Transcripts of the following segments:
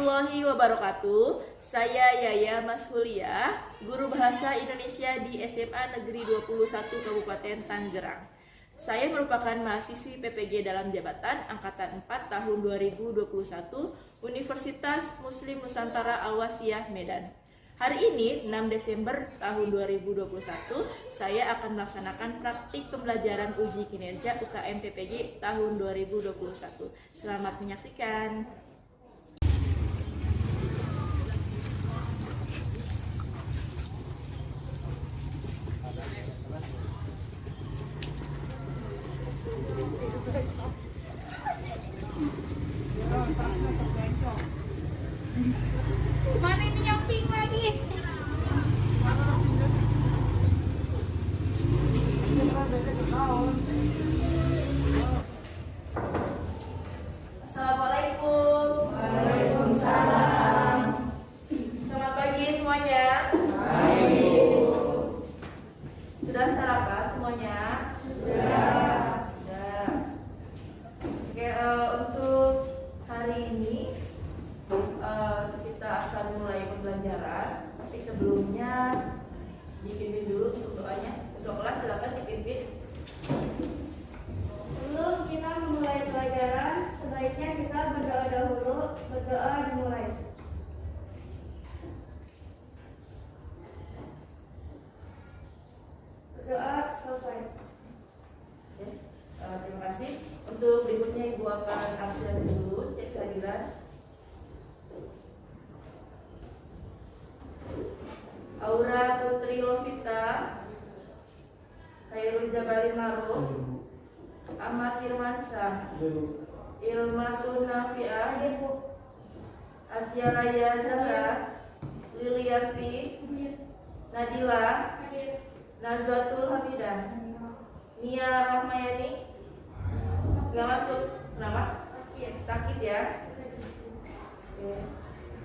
warahmatullahi wabarakatuh. Saya Yaya Mashulia, guru bahasa Indonesia di SMA Negeri 21 Kabupaten Tangerang. Saya merupakan mahasiswi PPG dalam jabatan Angkatan 4 tahun 2021 Universitas Muslim Nusantara Al-Wasiyah Medan. Hari ini 6 Desember tahun 2021 saya akan melaksanakan praktik pembelajaran uji kinerja UKM PPG tahun 2021. Selamat menyaksikan. Mana ini yang pink lagi? Assalamualaikum. Waalaikumsalam. Selamat pagi semuanya. Sudah sarapan semuanya? Sudah. Sudah. Oke, untuk hari ini kita akan mulai pembelajaran. Tapi sebelumnya dipimpin dulu untuk doanya. Untuk kelas silakan dipimpin. Sebelum kita memulai pelajaran, sebaiknya kita berdoa dahulu. Berdoa dimulai. Berdoa selesai. Oke, terima kasih. Untuk berikutnya Ibu akan absen dulu, cek kehadiran. Aura Putri Lovita, Khairul Jabali Maruf, Ahmad Firmansyah, Ilmatun Nafi'ah, Asya Raya Zahra, Lilianti, Nadila, Nazwatul Hamidah, Nia Rahmayani. Nggak masuk, kenapa? Sakit ya. Oke.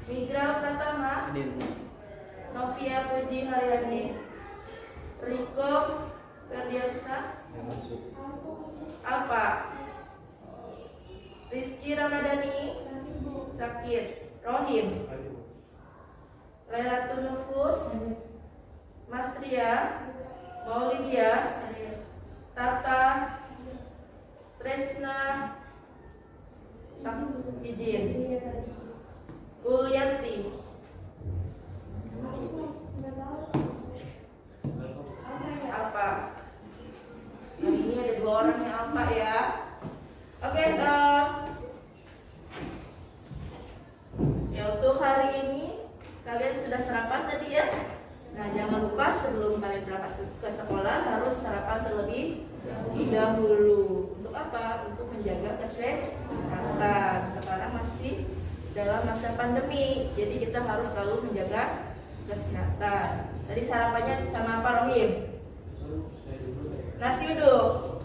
Mijral Pratama, Novia Puji Haryani, Riko Ferdiansa, Alfa, Rizky Ramadhani, Sakit, Rohim, Lailatul Nufus, Masria, Maulidia, Tata, Tresna, izin, Ulyanti, Alfa. Hari ini ada 2 orang yang Alfa ya. Oke, ya untuk hari ini kalian sudah sarapan tadi ya. Nah, jangan lupa sebelum kalian berangkat ke sekolah harus sarapan terlebih dahulu. Untuk apa? Untuk menjaga kesehatan. Sekarang masih dalam masa pandemi, jadi kita harus selalu menjaga kesehatan. Tadi sarapannya sama apa, Rohim? Nasi uduk.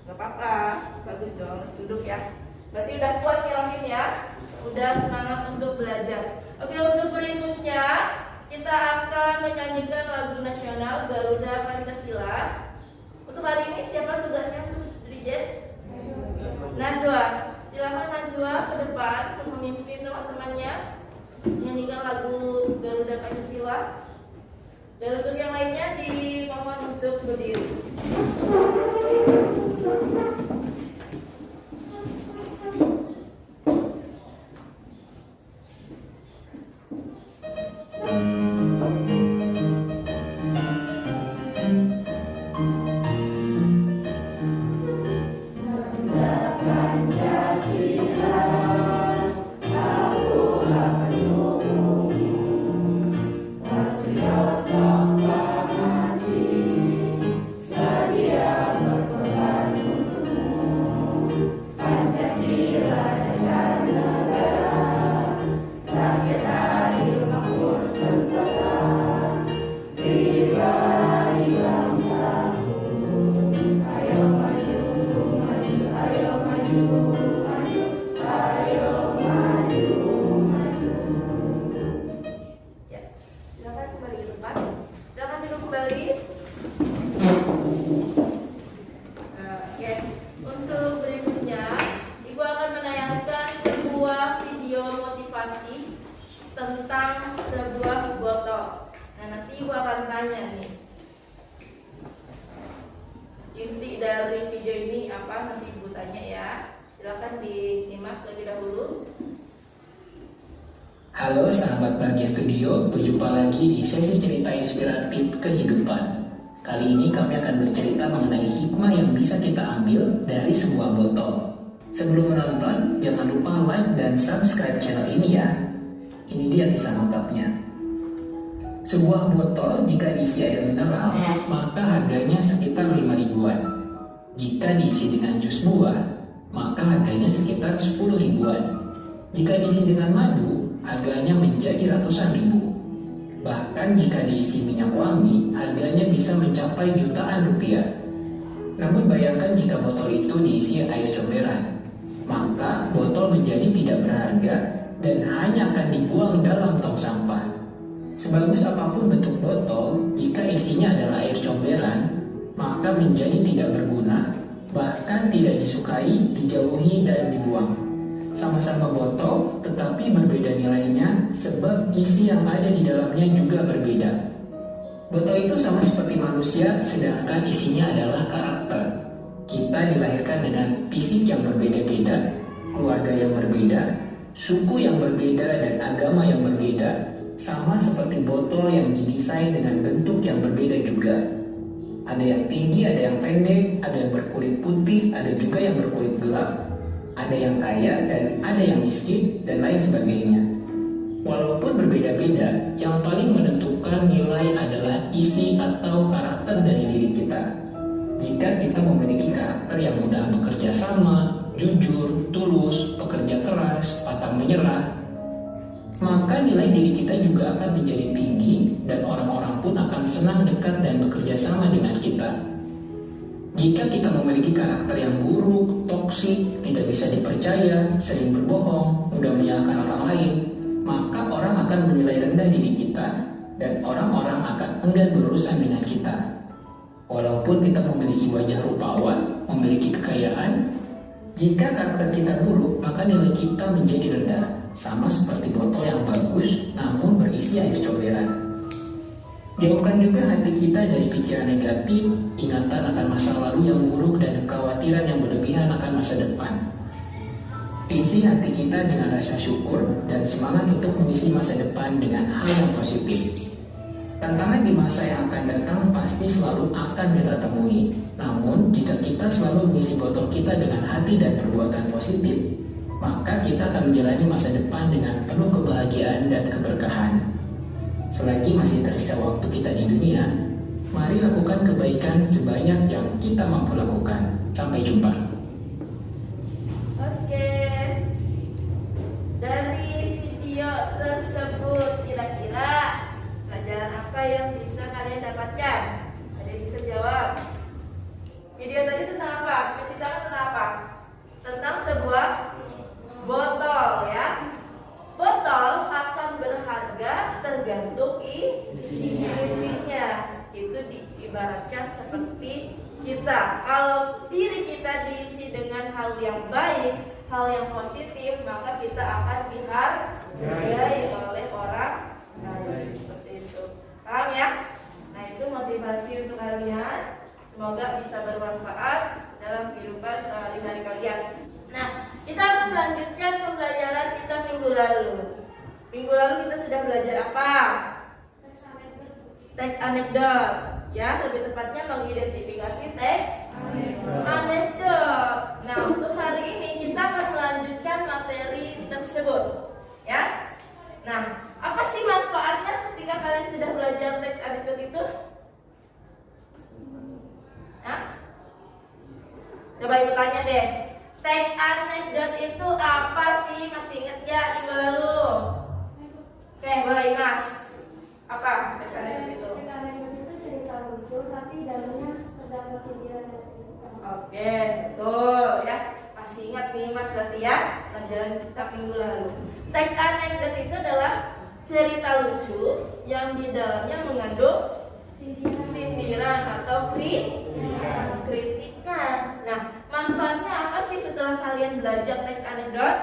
Gak apa-apa, bagus dong nasi uduk ya. Berarti udah kuat ya Rohim ya. Udah semangat untuk belajar. Oke, untuk berikutnya kita akan menyanyikan lagu nasional Garuda Pancasila. Untuk hari ini siapa tugasnya untuk Dirjen? Najwa. Silakan Najwa ke depan untuk memimpin teman-temannya menyanyikan lagu Garuda Pancasila. Dan untuk yang lainnya dimohon untuk berdiri. Sedia berkorban nanya nih. Inti dari video ini apa? Nanti ibu tanya ya. Silakan disimak terlebih dahulu. Halo sahabat Bahagia Studio, berjumpa lagi di sesi cerita inspiratif kehidupan. Kali ini kami akan bercerita mengenai hikmah yang bisa kita ambil dari sebuah botol. Sebelum menonton, jangan lupa like dan subscribe channel ini ya. Ini dia kisah lengkapnya. Sebuah botol jika diisi air mineral, maka harganya sekitar 5 ribuan. Jika diisi dengan jus buah, maka harganya sekitar 10 ribuan. Jika diisi dengan madu, harganya menjadi ratusan ribu. Bahkan jika diisi minyak wangi, harganya bisa mencapai jutaan rupiah. Namun bayangkan jika botol itu diisi air comberan, maka botol menjadi tidak berharga dan hanya akan dibuang dalam tong sampah. Sebagus apapun bentuk botol, jika isinya adalah air comberan, maka menjadi tidak berguna, bahkan tidak disukai, dijauhi, dan dibuang. Sama-sama botol, tetapi berbeda nilainya sebab isi yang ada di dalamnya juga berbeda. Botol itu sama seperti manusia, sedangkan isinya adalah karakter. Kita dilahirkan dengan fisik yang berbeda-beda, keluarga yang berbeda, suku yang berbeda, dan agama yang berbeda. Sama seperti botol yang didesain dengan bentuk yang berbeda juga. Ada yang tinggi, ada yang pendek, ada yang berkulit putih, ada juga yang berkulit gelap. Ada yang kaya dan ada yang miskin dan lain sebagainya. Walaupun berbeda-beda, yang paling menentukan nilai adalah isi atau karakter dari diri kita. Jika kita memiliki karakter yang mudah bekerja sama, jujur, tulus, pekerja keras, pantang menyerah, maka nilai diri kita juga akan menjadi tinggi dan orang-orang pun akan senang dekat dan bekerja sama dengan kita. Jika kita memiliki karakter yang buruk, toksik, tidak bisa dipercaya, sering berbohong, mudah menyalahkan orang lain, maka orang akan menilai rendah diri kita dan orang-orang akan enggan berurusan dengan kita. Walaupun kita memiliki wajah rupawan, memiliki kekayaan, jika karakter kita buruk, maka nilai kita menjadi rendah, sama seperti botol yang bagus namun berisi air comberan. Jauhkan juga hati kita dari pikiran negatif, ingatan akan masa lalu yang buruk, dan kekhawatiran yang berlebihan akan masa depan. Isi hati kita dengan rasa syukur dan semangat untuk mengisi masa depan dengan hal yang positif. Tantangan di masa yang akan datang pasti selalu akan kita temui. Namun, jika kita selalu mengisi botol kita dengan hati dan perbuatan positif, maka kita akan menjalani masa depan dengan penuh kebahagiaan dan keberkahan. Selagi masih tersisa waktu kita di dunia, mari lakukan kebaikan sebanyak yang kita mampu lakukan. Sampai jumpa. Oke. Dari video tersebut kira-kira pelajaran apa yang bisa kalian dapatkan? Ada yang bisa jawab? Video tadi tentang apa? Menceritakan tentang apa? Tentang sebuah botol ya. Botol akan berharga tergantung isinya. Itu diibaratkan seperti kita. Kalau diri kita diisi dengan hal yang baik, hal yang positif, maka kita akan dihargai oleh orang lain. Seperti itu. Paham ya? Nah, itu motivasi untuk kalian. Semoga bisa bermanfaat dalam kehidupan sehari-hari kalian. Nah, kita akan melanjutkan pembelajaran kita minggu lalu. Minggu lalu kita sudah belajar apa? Teks anekdot. Ya, lebih tepatnya mengidentifikasi teks anekdot. Nah, untuk hari ini kita akan melanjutkan materi tersebut. Ya. Nah, apa sih manfaatnya ketika kalian sudah belajar teks anekdot itu? Hah? Coba ibu tanya deh. Teks anekdot itu apa sih? Masih ingat ya minggu lalu? Oke, boleh Mas. Apa teks anekdot itu? Teks anekdot itu cerita lucu tapi dalamnya terdapat sindiran dan cerita. Oke, betul ya. Masih ingat nih Mas berarti ya pelajaran kita minggu lalu. Teks anekdot itu adalah cerita lucu yang di dalamnya mengandung sindiran atau kritikan. Nah, manfaatnya apa sih setelah kalian belajar teks anekdot?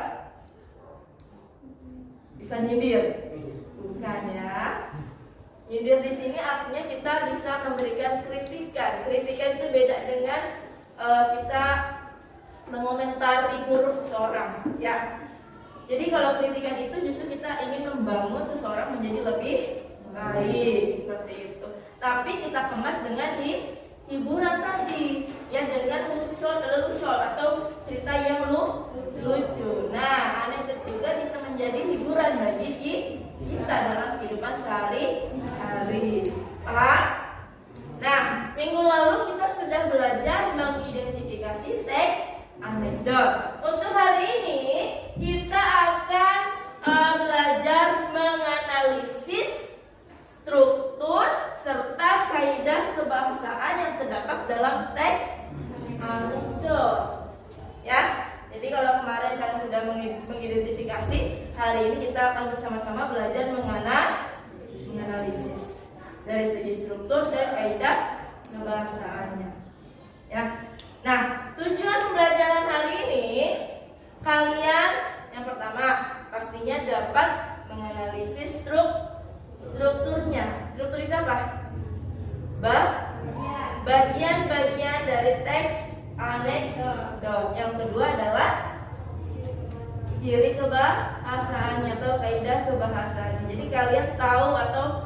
Bisa nyindir? Bukan ya. Nyindir di sini artinya kita bisa memberikan kritikan. Kritikan itu beda dengan kita mengomentari buruk seseorang, ya. Jadi kalau kritikan itu justru kita ingin membangun seseorang menjadi lebih baik, seperti itu. Tapi kita kemas dengan hiburan tadi, ya, dengan lelucon atau cerita yang lucu. Nah, anekdot juga bisa menjadi hiburan bagi kita dalam kehidupan sehari-hari. Paham? Nah, minggu lalu kita sudah belajar mengidentifikasi teks anekdot. Untuk hari ini kita akan belajar menganalisis struktur serta kaidah kebahasaan yang terdapat dalam teks anekdot. Ya, jadi kalau kemarin kalian sudah mengidentifikasi, hari ini kita akan bersama-sama belajar menganalisis dari segi struktur dan kaidah kebahasaannya. Ya. Nah, tujuan pembelajaran hari ini, kalian yang pertama pastinya dapat menganalisis strukturnya. Struktur itu apa? Bagian-bagian dari teks anekdot. Yang kedua adalah ciri kebahasaannya atau kaidah kebahasaannya. Jadi kalian tahu atau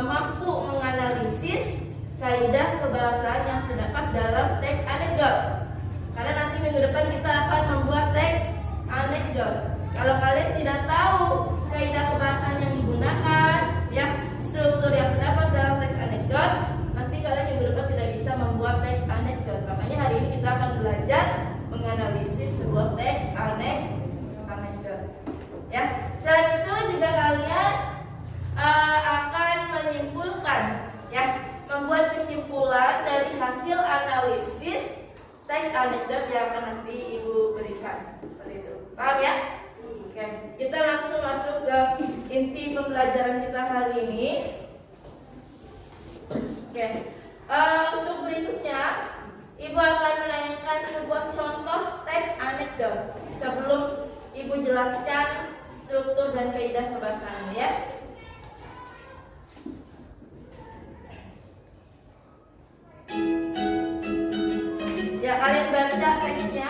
mampu menganalisis kaidah kebahasaan yang terdapat dalam teks anekdot. Karena nanti minggu depan kita akan membuat teks anekdot. Kalau kalian tidak tahu kaidah kebahasaan yang digunakan, ya, struktur yang terdapat dalam teks anekdot, nanti kalian minggu depan tidak bisa membuat teks anekdot. Makanya hari ini kita akan belajar menganalisis sebuah teks anekdot. Ya, selain itu juga kalian akan menyimpulkan, ya, membuat kesimpulan dari hasil analisis teks anekdot yang akan nanti Ibu berikan. Seperti itu. Paham ya? Oke, kita langsung masuk ke inti pembelajaran kita hari ini. Oke, untuk berikutnya Ibu akan menanyakan sebuah contoh teks anekdot sebelum Ibu jelaskan struktur dan kaidah kebahasaannya, ya. Ya, kalian baca teksnya.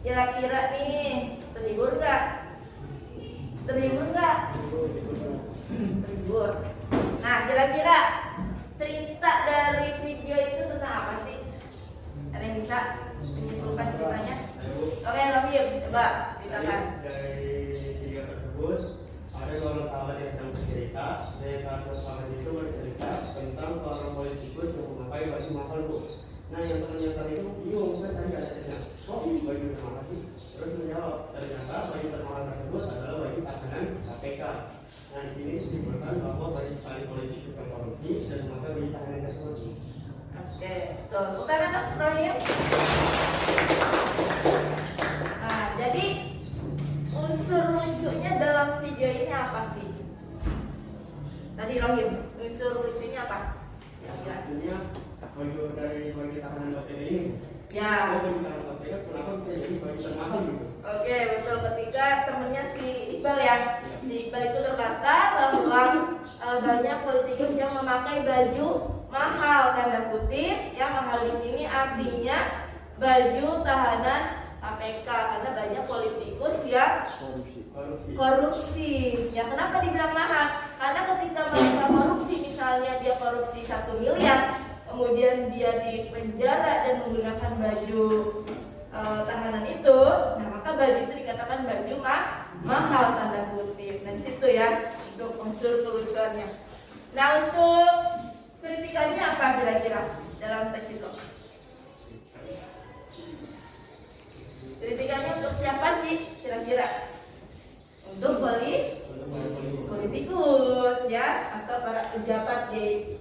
Kira-kira nih, terhibur nggak? Terhibur nggak? Terhibur. Nah, kira-kira cerita dari video itu tentang apa sih? Ada yang bisa menyimpulkan ceritanya? Oke, Raffi, coba ceritakan. Dari video tersebut ada dua orang sahabat yang sedang bercerita. Dari satu sahabat itu bercerita tentang seorang politikus yang memakai baju mahal, Bu. Nah, yang temannya saat itu bingung, kan tadi ada cerita, kok ini baju termahal sih? Terus menjawab, ternyata baju termahal tersebut adalah baju tahanan KPK. Nah, di sini disebutkan bahwa banyak sekali politikus yang korupsi dan memakai baju tahanan tersebut. Oke, tuh, bukan apa Rohim? Nah, jadi unsur lucunya dalam video ini apa sih? Tadi Rohim, unsur lucunya apa? Artinya bagi tahanan OTD ini. Ya. Bagi tahanan OTD kenapa bisa jadi bagi termahal gitu? Oke, betul. Ketika temennya si Iqbal ya, si Iqbal itu berkata bahwa banyak politikus yang memakai baju mahal, tanda kutip, ya mahal di sini artinya baju tahanan KPK, karena banyak politikus yang korupsi. Ya, kenapa dibilang mahal? Karena ketika mereka korupsi, misalnya dia korupsi 1 miliar, kemudian dia dipenjara dan menggunakan baju tahanan itu, nah maka baju itu dikatakan baju mahal, tanda kutip. Nah, di situ ya untuk unsur kelucuannya. Nah, untuk kritikannya apa kira-kira dalam teks itu? Kritikannya untuk siapa sih kira-kira? Untuk politikus ya, atau para pejabat di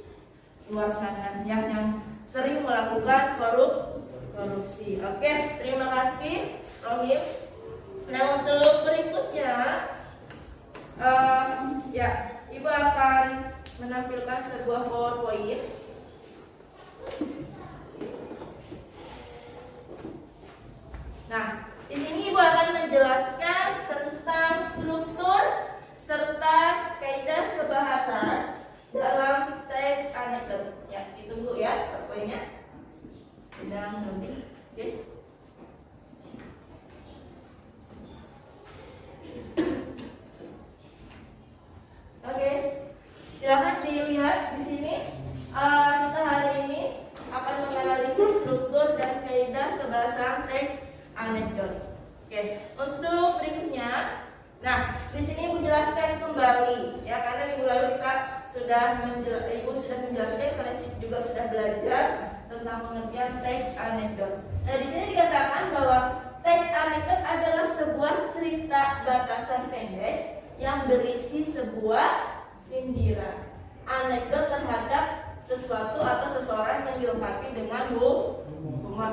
luar sana yang sering melakukan korupsi. Oke, terima kasih Rohim. Nah, untuk berikutnya ya, Ibu akan menampilkan sebuah PowerPoint. Nah, di sini Ibu akan menjelaskan tentang struktur serta kaidah kebahasan dalam teks anekdot. Ya, ditunggu ya PowerPointnya. Sedang loading. Oke. Oke. Silakan dilihat di sini. Kita hari ini akan menganalisis struktur dan kaidah kebahasan teks anekdot. Oke. Untuk berikutnya, nah di sini Ibu jelaskan kembali ya, karena minggu lalu kita Ibu sudah menjelaskan, kalian juga sudah belajar tentang pengertian teks anekdot. Nah, di sini dikatakan bahwa teks anekdot adalah sebuah cerita batasan pendek yang berisi sebuah sindiran anekdot terhadap sesuatu atau seseorang yang dilengkapi dengan humor,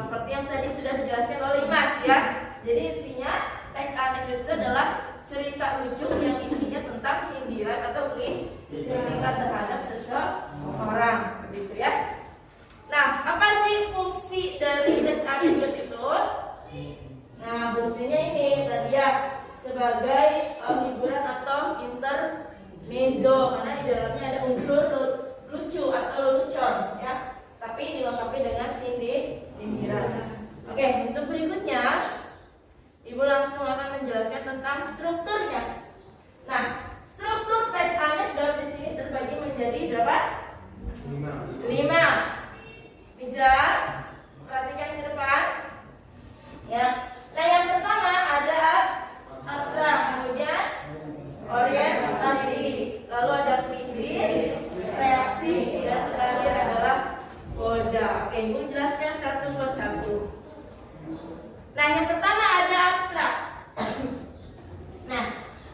seperti yang tadi sudah dijelaskan oleh Mas ya. Jadi intinya teks anekdot itu adalah cerita lucu yang isinya tentang sindiran atau kritikan terhadap seseorang, seperti itu ya. Nah, apa sih fungsi dari teks anekdot itu? Nah, fungsinya ini tadi ya, sebagai hiburan atau intermezzo, karena di dalamnya ada unsur lucu atau lelucon ya, tapi dilengkapi dengan sindiran. Oke, untuk berikutnya Ibu langsung akan menjelaskan tentang strukturnya. Nah, struktur teks anekdot di sini terbagi menjadi berapa? 5. Bisa perhatikan ke depan ya. Nah, yang pertama ada abstrak, kemudian orientasi, lalu ada krisis, reaksi, dan terakhir adalah koda. Oke, Ibu jelaskan satu persatu. Nah, yang pertama ada abstrak. Nah,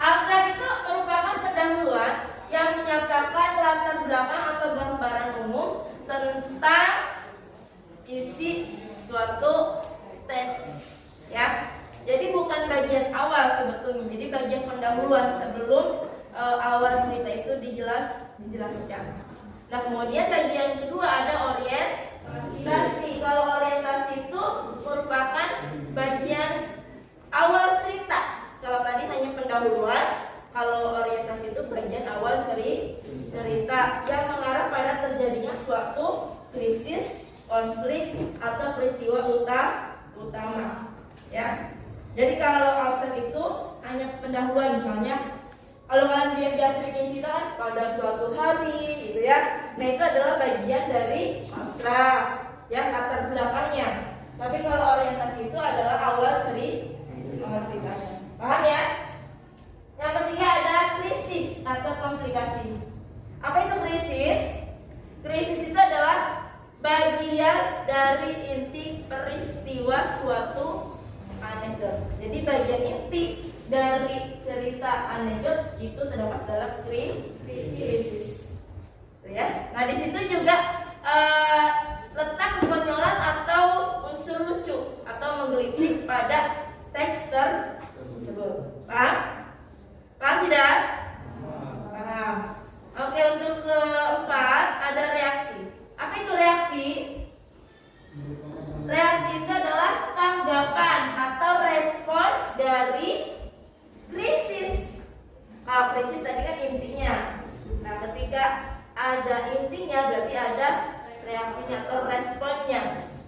abstrak itu merupakan pendahuluan yang menyatakan latar belakang atau gambaran umum tentang isi suatu teks ya. Jadi bukan bagian awal sebetulnya. Jadi bagian pendahuluan sebelum awal cerita itu dijelaskan. Nah, kemudian bagian kedua ada orientasi. Kalau orientasi itu merupakan bagian awal cerita. Kalau tadi hanya pendahuluan, kalau orientasi itu bagian awal cerita yang mengarah pada terjadinya suatu krisis, konflik atau peristiwa utama. Ya. Jadi kalau abstrak itu hanya pendahuluan, misalnya kalau kalian biasa bikin cerita kan pada suatu hari gitu ya. Nah, itu adalah bagian dari abstrak ya, latar belakangnya. Tapi kalau orientasi itu adalah awal ceritanya. Paham ya? Yang ketiga ada krisis atau komplikasi. Apa itu krisis? Krisis itu adalah bagian dari inti peristiwa suatu anekdot. Jadi bagian inti dari cerita anekdot itu terdapat dalam krisis. Ya. Nah, di situ juga mengkritik pada teks tersebut. Paham? Paham tidak? Paham. Oke, untuk keempat ada reaksi. Apa itu reaksi? Reaksi itu adalah tanggapan atau respon dari krisis. Kalau krisis tadi kan intinya. Nah, ketika ada intinya berarti ada reaksinya atau responnya.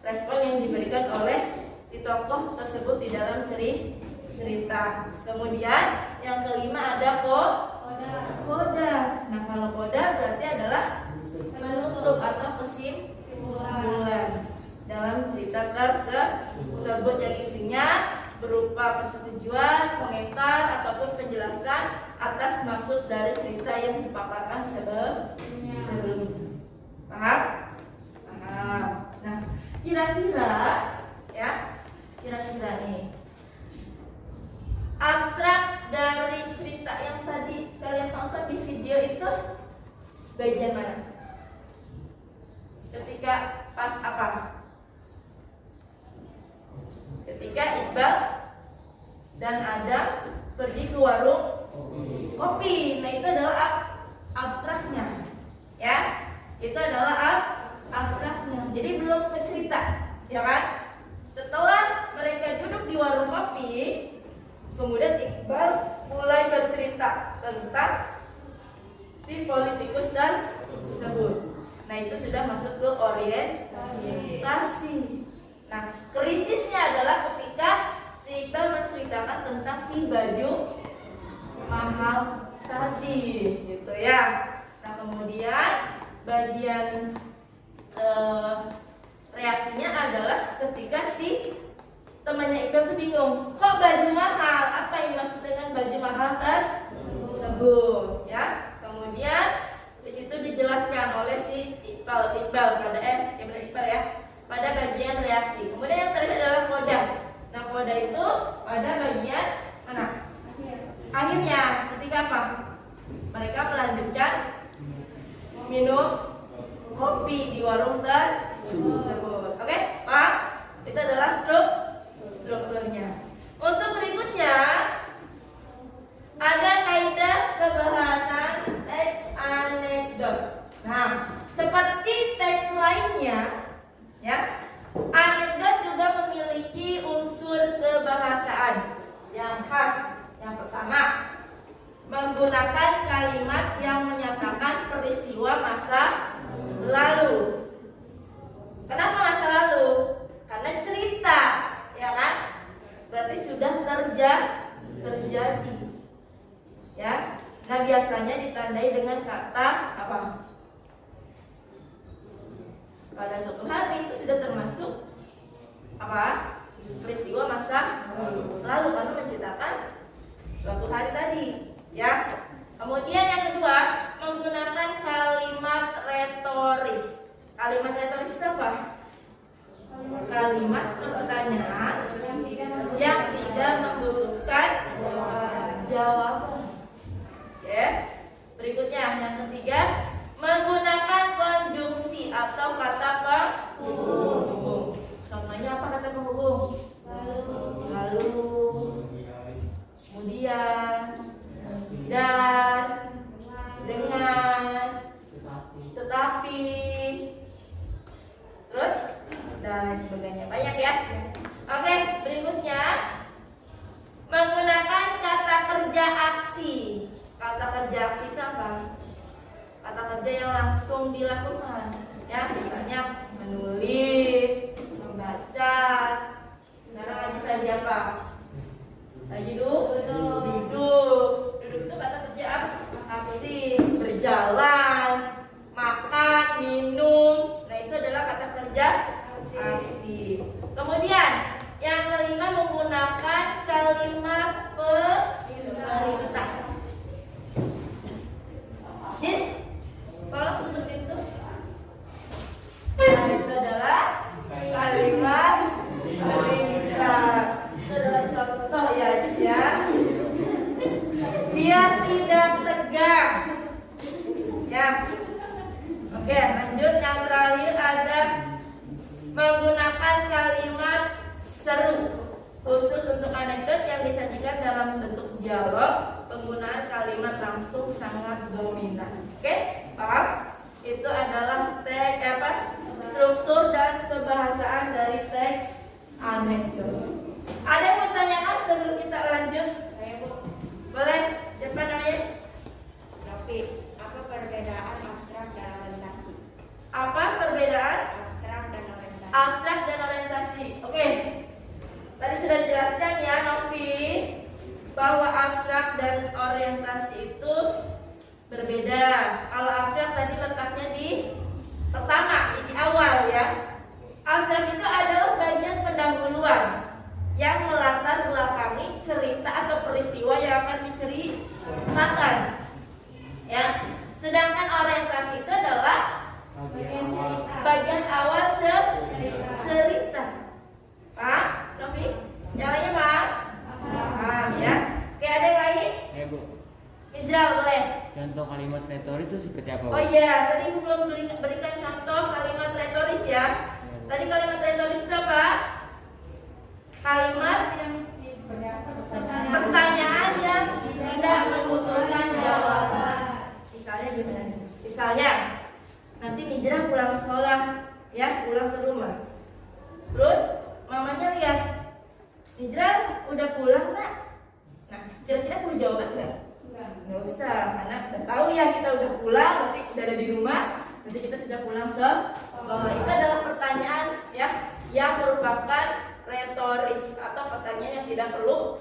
Respon yang diberikan oleh si tokoh tersebut di dalam cerita. Kemudian yang kelima ada koda. Nah, kalau koda berarti adalah menutup atau kesimpulan dalam cerita tersebut yang isinya berupa persetujuan, komentar ataupun penjelasan atas maksud dari cerita yang dipaparkan sebelumnya. Paham? Paham. Nah, kira-kira nih abstrak dari cerita yang tadi kalian tonton di video itu bagian mana? Ketika pas apa? Ketika Iqbal dan Adam pergi ke warung kopi. Nah, itu adalah abstraknya, ya. Itu adalah abstraknya. Jadi belum ke cerita, ya kan? Setelah mereka duduk di warung kopi, kemudian Iqbal mulai bercerita tentang si politikus tersebut. Nah, itu sudah masuk ke orientasi. Nah, krisisnya adalah ketika si Iqbal menceritakan tentang si baju mahal tadi, gitu ya. Nah, kemudian bagian reaksinya adalah ketika si temannya Iqbal itu bingung, kok baju mahal? Apa yang maksud dengan baju mahal tersebut? Ya, kemudian di situ dijelaskan oleh si Iqbal pada bagian reaksi. Kemudian yang terakhir adalah koda. Nah, koda itu pada bagian mana? Akhirnya, ketika apa? Mereka melanjutkan minum kopi di warung tersebut. Oke, Pak? Itu adalah strukturnya. Untuk berikutnya ada kaidah kebahasan teks anekdot. Nah, seperti teks lainnya, ya, anekdot juga memiliki unsur kebahasaan yang khas. Yang pertama, menggunakan kalimat yang menyatakan peristiwa masa lalu. Kenapa masa lalu? Karena cerita, ya kan? Berarti sudah terjadi. Ya. Nah, biasanya ditandai dengan kata apa? Pada suatu hari itu sudah termasuk apa? Peristiwa masa lalu karena menceritakan suatu hari tadi, ya. Kemudian yang kedua, menggunakan kalimat retoris. Kalimat retoris itu apa? Kalimat pertanyaan yang tidak membutuhkan jawaban. Ya. Berikutnya yang ketiga, menggunakan konjungsi atau kata penghubung. Contohnya apa kata penghubung? Lalu, kemudian, dan, dengan, tetapi, terus dan lain sebagainya. Banyak ya. Oke, berikutnya menggunakan kata kerja aksi. Kata kerja aksi itu apa? Kata kerja yang langsung dilakukan, ya, misalnya menulis, membaca. Sekarang lagi saya apa? Lagi duduk itu kata kerja aksi. Berjalan, makan, minum. Nah, itu adalah kata kerja aksi. Kemudian yang kelima, menggunakan kalimat perintah. Yes, tolong tutup itu. Nah, itu adalah kalimat perintah. Itu adalah contoh ya, Jis ya. Biar tidak tegang. Ya. Oke, lanjut yang terakhir ada menggunakan kalimat seru. anekdot yang disajikan dalam bentuk dialog, penggunaan kalimat langsung sangat dominan. Oke, paham? Itu adalah struktur dan kebahasaan dari teks anekdot. Ada yang mau tanyakan sebelum kita lanjut? Saya Bu. Boleh? Siapa namanya? Tapi apa perbedaan abstrak dan orientasi? Apa perbedaan Abstrak dan orientasi. abstrak dan orientasi? Oke. Tadi sudah dijelaskan ya, Novi, bahwa abstrak dan orientasi itu berbeda. Kalau abstrak tadi letaknya di pertama, di awal ya. Abstrak itu adalah bagian pendahuluan yang melatar belakangi cerita atau peristiwa yang akan diceritakan. Ya. Sedangkan orientasi itu adalah bagian awal cerita. Paham, Novi? Yang lainnya paham? Paham ya. Oke, ada yang lain? Ya Bu, Izral boleh. contoh kalimat retoris itu seperti apa Bu? Oh iya, tadi Ibu belum berikan contoh kalimat retoris ya. Tadi kalimat retoris itu apa? Kalimat pertanyaan yang tidak membutuhkan jawaban. Misalnya gimana nih? Misalnya nanti Mijrah pulang sekolah, ya pulang ke rumah. Terus mamanya lihat, Mijrah udah pulang nggak? Nah, kira-kira perlu jawaban nggak? Nggak usah, karena udah tahu ya kita udah pulang, nanti udah ada di rumah, nanti kita sudah pulang sekolah. Itu adalah pertanyaan ya yang merupakan retoris atau pertanyaan yang tidak perlu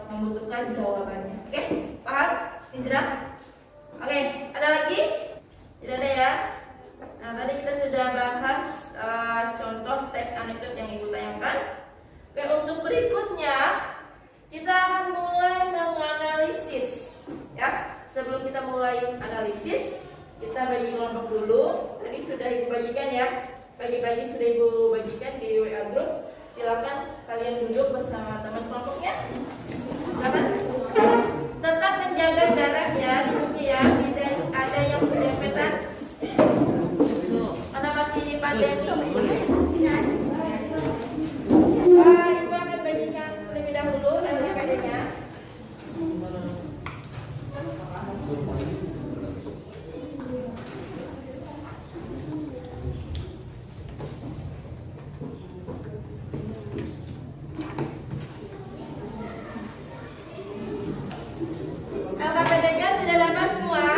membutuhkan jawabannya. Oke, paham? Hijrah? Oke, ada lagi? Tidak ada ya? Nah, tadi kita sudah bahas contoh teks anekdot yang Ibu tanyakan. Oke, untuk berikutnya kita akan mulai menganalisis. Ya, sebelum kita mulai analisis, kita bagi kelompok dulu. Tadi sudah Ibu bagikan ya. Pagi-pagi sudah Ibu bagikan di WA group. Silakan kalian duduk bersama teman kelompoknya. Silakan. Tetap menjaga jarak ya di buku ya. Tidak ada yang berdempetan. Karena masih pandemi. Ibu akan bagikan terlebih dahulu LPD-nya. LKPD-nya sudah dapat semua?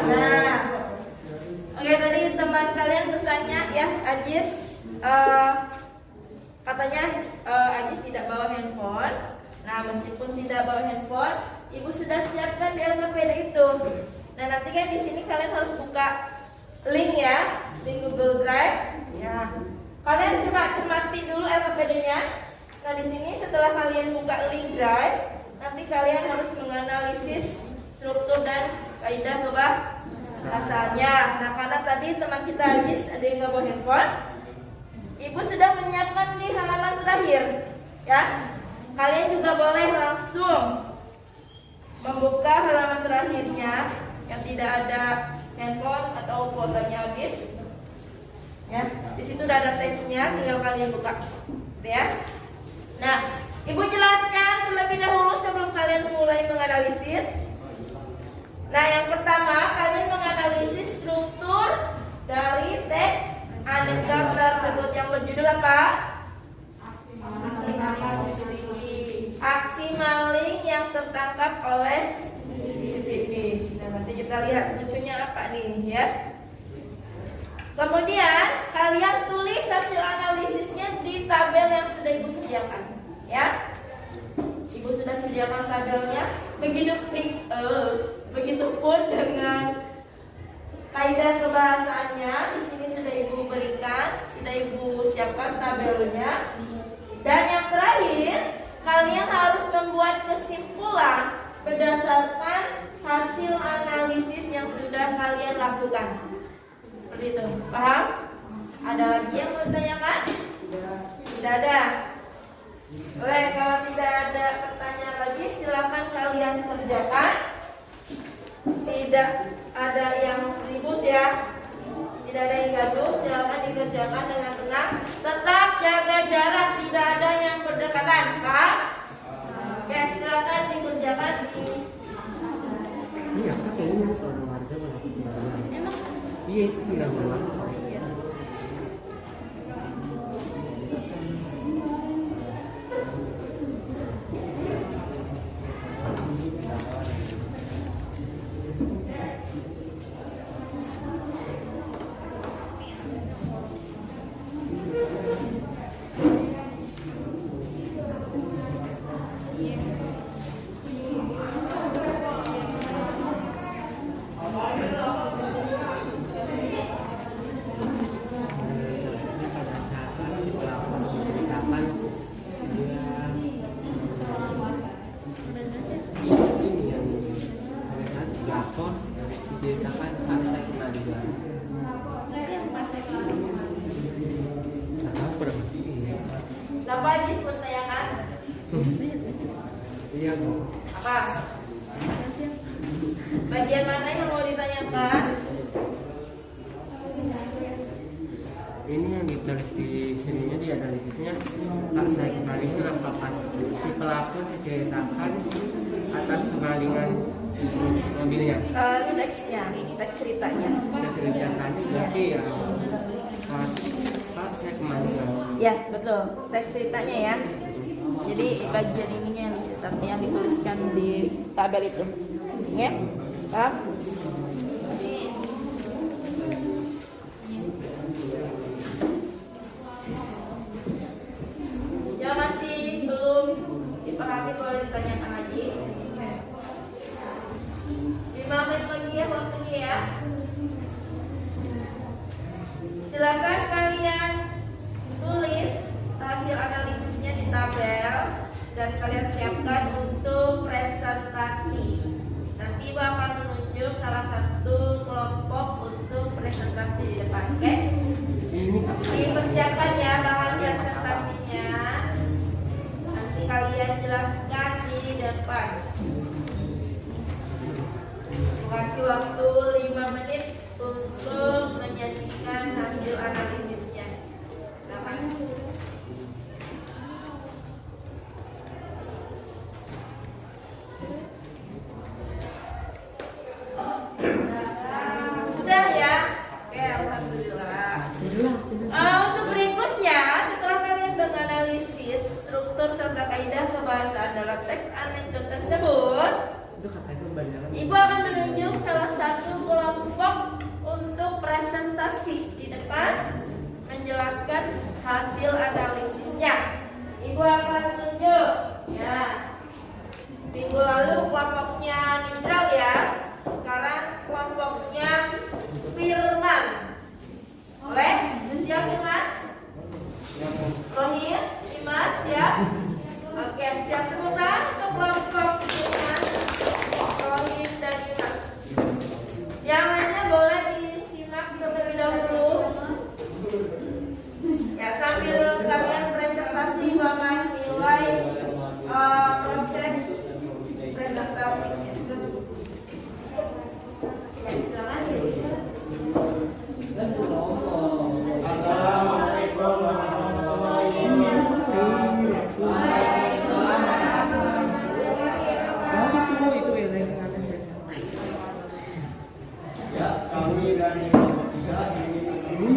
Nah, oke, tadi teman kalian bertanya ya, Ajis, katanya Ajis tidak bawa handphone. Nah, meskipun tidak bawa handphone, Ibu sudah siapkan di LKPD itu. Nah, nanti kan di sini kalian harus buka link ya, link Google Drive. Ya, kalian coba cermati dulu LKPD-nya. Nah, di sini setelah kalian buka link Drive, nanti kalian harus menganalisis struktur dan kaidah kebahasaannya. Nah, karena tadi teman kita Ajis ada yang nggak bawa handphone, Ibu sudah menyiapkan di halaman terakhir, ya. Kalian juga boleh langsung membuka halaman terakhirnya yang tidak ada handphone atau kuotanya habis. Ya, di situ udah ada teksnya, tinggal kalian buka, gitu ya. Nah, Ibu jelaskan terlebih dahulu sebelum kalian mulai menganalisis. Nah, yang pertama kalian menganalisis struktur dari teks anekdot tersebut yang berjudul apa? Aksi maling yang tertangkap oleh CCTV. Nah, nanti kita lihat lucunya apa nih ya. Kemudian kalian tulis hasil analisisnya di tabel yang sudah Ibu sediakan, ya. Ibu sudah sediakan tabelnya. Begitupun dengan kaidah kebahasaannya. Di sini sudah Ibu berikan, sudah Ibu siapkan tabelnya. Dan yang terakhir, kalian harus membuat kesimpulan berdasarkan hasil analisis yang sudah kalian lakukan. Seperti itu, paham? Ada lagi yang mau ditanyakan? Tidak ada. Boleh, kalau tidak ada pertanyaan lagi, silakan kalian kerjakan. Tidak ada yang ribut ya. Tidak ada yang gaduh, silakan dikerjakan dengan tenang. Tetap jaga jarak, tidak ada yang pendekatan, paham? Oke, silakan dikerjakan di. Iya, kayaknya seorang warga melakukan pembangunan. Iya, itu tidak berlaku. Apa disebut tayangan? Iya, Bu. Apa? Bagian mana yang mau ditanyakan? Ini yang ditulis di sininya, di analisisnya tak saya kembalikan apakah si pelaku diceritakan atas kemalingan mobilnya. Ini teksnya, teks ceritanya. Saya ceritakan berarti ya pas saya kemalingan. Ya, betul. Teks ceritanya ya. Jadi bagian ininya yang diceritakan, yang dituliskan di tabel itu. Ya? Paham? Ya masih belum dipahami, boleh ditanyakan lagi. 5 menit lagi ya waktunya ya. Silakan kalian tulis hasil analisisnya di tabel dan kalian siapkan untuk presentasi. Nanti bakal menunjuk salah satu kelompok untuk presentasi di depan, oke? Dipersiapkan ya bahan presentasinya. Nanti kalian jelaskan di depan. Kasih waktu 5 menit untuk menyajikan hasil analisisnya. Silakan. Sudah ya? Oke, alhamdulillah. Untuk berikutnya, setelah kalian menganalisis struktur serta kaidah pembahasan dalam teks anekdot tersebut, Itu katanya kebanyakan. Ibu akan menunjuk salah satu kelompok untuk presentasi di depan menjelaskan hasil analisisnya. Ibu akan tunjuk ya. Minggu lalu kelompoknya Nijal ya. Sekarang kelompoknya Firman. Boleh? Siap Firman? Rohim, Dimas ya. Oke, siap tepuk tangan untuk kelompok Firman, Rohim dan Dimas. Yang lainnya boleh disimak terlebih dahulu. Ya, sambil kalian presentasi bahkan nilai proses presentasinya. Ya, silakan. Assalamualaikum warahmatullahi wabarakatuh. Ya, kami dari kelompok 3 ingin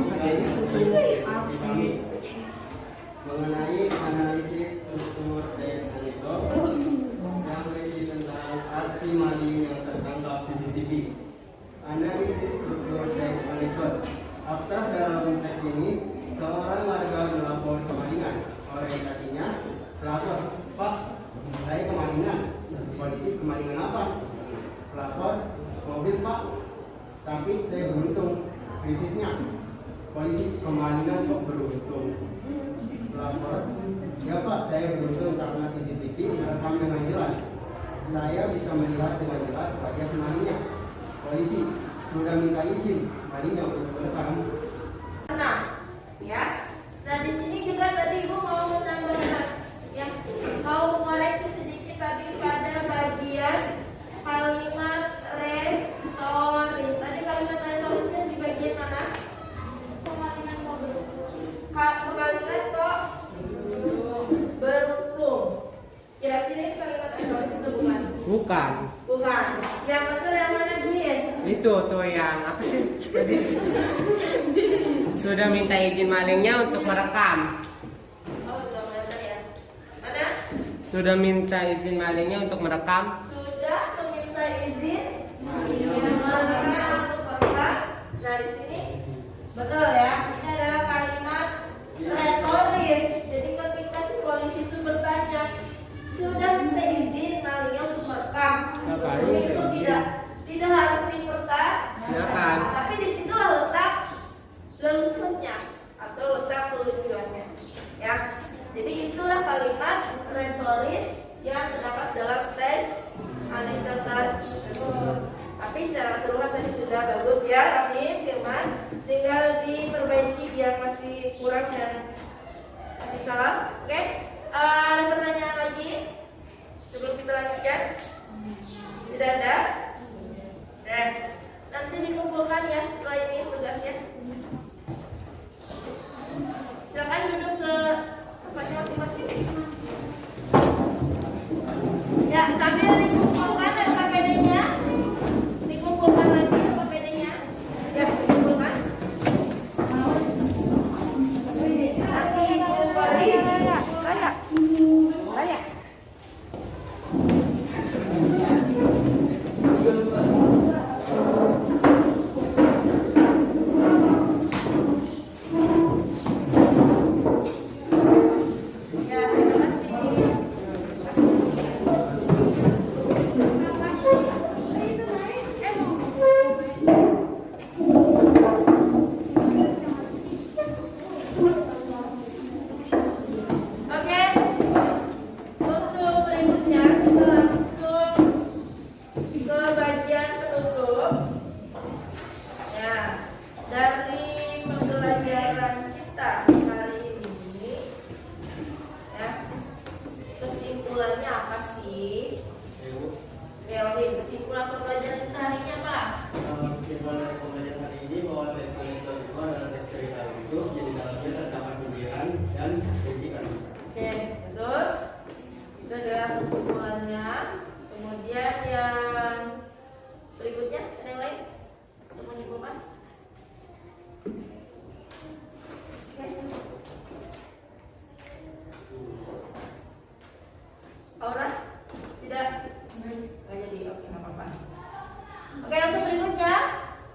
aksi mengenai analisis struktur tes anekdot yang berisi tentang aksi maling yang tertangkap CCTV. Analisis struktur tes anekdot. Abstrak dalam teks ini, seorang warga melapor kemalingan. Orientasinya, pelapor, Pak, saya kemalingan. Polisi, kemalingan apa? Pelapor, mobil Pak. Tapi saya beruntung. Krisisnya, polisi, kemalingan kok beruntung? Pelapor, ya Pak, saya beruntung karena CCTV merekam dengan jelas. Saya bisa melihat dengan jelas wajah malingnya. Polisi, sudah minta izin malingnya untuk merekam. Nah, ya. Nah, di sini juga tadi Ibu mau menambahkan ya, mau mengoreksi sedikit tadi pada bagian kalimat retoris. Tadi kalimat retorisnya di bagian mana? Kemalingan kok beruntung. Kira-kira ini kalimat retoris atau bukan? Bukan. Bukan. Yang betul yang mana, Jin? Itu tuh yang apa sih tadi? Sudah minta izin malingnya untuk merekam. Oh, udah mana ya? Mana? Sudah minta izin malingnya untuk merekam. Sudah meminta izin malingnya untuk merekam. Nah, di sini betul ya. Ini adalah kalimat retoris. Jadi ketika si polisi itu bertanya, sudah minta izin malingnya untuk merekam. Ini itu tidak harus diperkam. Silakan. Tapi di situlah letak leluconnya atau letak kelucuannya. Ya. Jadi itulah kalimat retoris yang terdapat dalam teks anekdota. Tapi secara keseluruhan tadi sudah bagus ya, Rahim, Firman. Tinggal diperbaiki yang masih kurang dan masih salah. Oke? Ada pertanyaan lagi sebelum kita lanjutkan? Tidak ada? Oke. Nanti dikumpulkan ya setelah ini tugasnya. Silakan duduk ke tempatnya masing-masing. Ya, sambil dikumpulkan ada PD-nya. Dikumpulkan lagi apa PD-nya? Ya, dikumpulkan. Nanti Ibu Layak. Ya, terima kasih. Oke, untuk berikutnya kita langsung ke bagian penutup. Ya, dari pembelajaran kita hari ini, ya, kesimpulannya apa sih? Ya, kesimpulan pembelajaran kita hari ini apa? Kesimpulan dari pembelajaran hari ini bahwa teks anekdot itu adalah teks cerita hidup, jadi dalamnya terdapat sindiran dan kritikan. Oke, betul. Itu adalah kesimpulannya. Kemudian yang berikutnya, ada yang lain untuk menyimpulkan? Oke. Aura? Tidak? Nggak jadi, oke, nggak apa-apa. Oke, untuk berikutnya,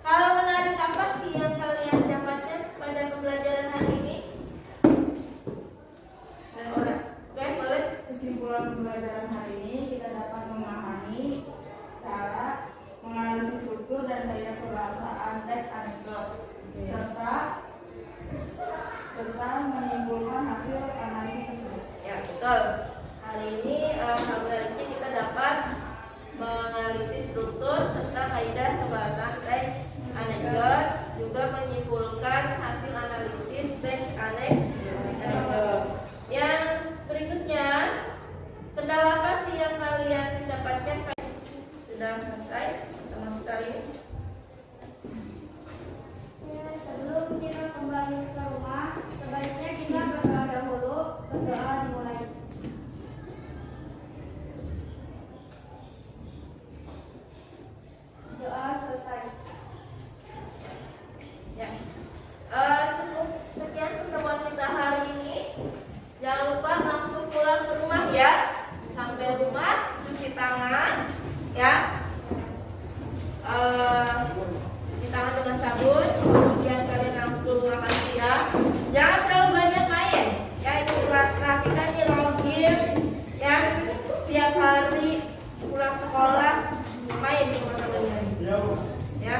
hal menarik apa sih yang kalian dapatkan pada pembelajaran hari ini? Aura? Oke, boleh. Kesimpulan pembelajaran hari ini kita dapat memahami cara menganalisis struktur dan kaidah kebahasaan teks anekdot serta menyimpulkan hasil analisis tersebut. Ya, betul. Hari ini hal menariknya kita dapat menganalisis struktur serta kaidah kebahasaan teks anekdot, juga menyimpulkan hasil analisis teks anekdot. Yang berikutnya, kendala apa sih yang kalian dapatkan? Sudah selesai teman kita hari ini? Ya, sebelum kita kembali ke rumah, sebaiknya kita berdoa dahulu. Berdoa dimulai. Doa selesai. Ya. Cukup sekian pertemuan kita hari ini. Jangan lupa langsung pulang ke rumah ya. Sampai rumah cuci tangan ya. Cuci tangan dengan sabun. Kemudian kalian langsung makan siang. Jangan terlalu banyak main. Ya, itu perhatikan nih login ya. Tiap hari pulang sekolah main di teman-teman ya.